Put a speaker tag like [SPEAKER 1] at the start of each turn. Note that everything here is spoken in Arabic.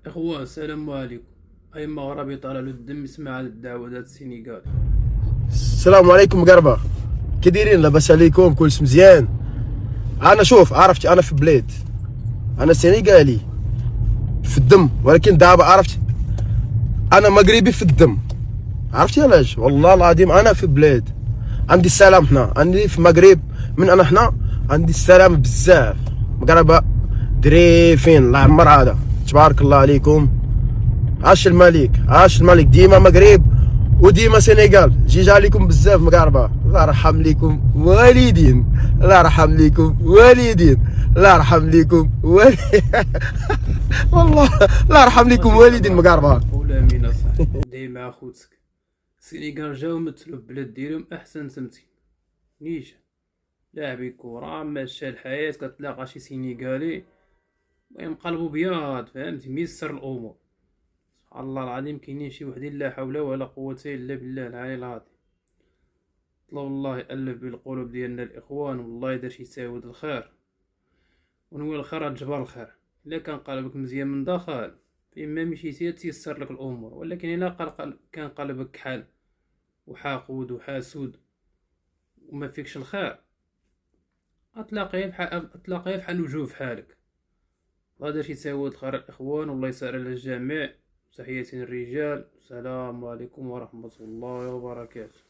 [SPEAKER 1] إخوان السلام عليكم. أي مغربي طالع له الدم يسمع هاد الدعوة ديال السينيغال.
[SPEAKER 2] السلام عليكم مقربة، كي دايرين؟ لاباس عليكم؟ كلشي مزيان؟ انا شوف، عرفتي انا في بلاد، انا سينيغالي في الدم، ولكن دابا عرفت انا مغربي في الدم. عرفتي علاش؟ والله العظيم انا في بلاد عندي السلام، حنا عندي في المغرب من انا حنا عندي السلام بزاف. مقربة دريفين الله يعمر هذا، تبارك الله عليكم. عاش الملك، عاش الملك، ديما مغرب وديما سينيغال. جيجا عليكم بزاف مقاربه، الله يرحم ليكم والدين، الله يرحم ليكم والدين، الله يرحم ليكم والله الله يرحم ليكم والدين مقاربه.
[SPEAKER 1] قول آمين أصاحبي، دعي مع خوتك. السينيغال جاو مثلو البلاد ديالهم أحسن تمثيل. نيشان لاعبي كورة ماشا الحياة، كتلاقى شي سينيغالي المهم قلبو بياض، فهمتي، ميسر الأمور. سبحان الله العظيم، كاينين شي وحدين لا حول ولا قوة إلا بالله العلي العظيم. طلب الله يألف بين القلوب ديالنا الإخوان، والله إذا شي يساود الخير، ونوي الخير تجبر الخير. إلا كان قلبك مزيان من داخل فإما مشيتي تيسر لك الأمور، ولكن إلا كان قلبك كحل وحاقود وحاسود وما فيكش الخير، تلاقيه بحال وجوه في حالك. غادي شي تساود الخير الإخوان، والله يسهل على الجميع. تحياتي للرجال، السلام عليكم ورحمة الله وبركاته.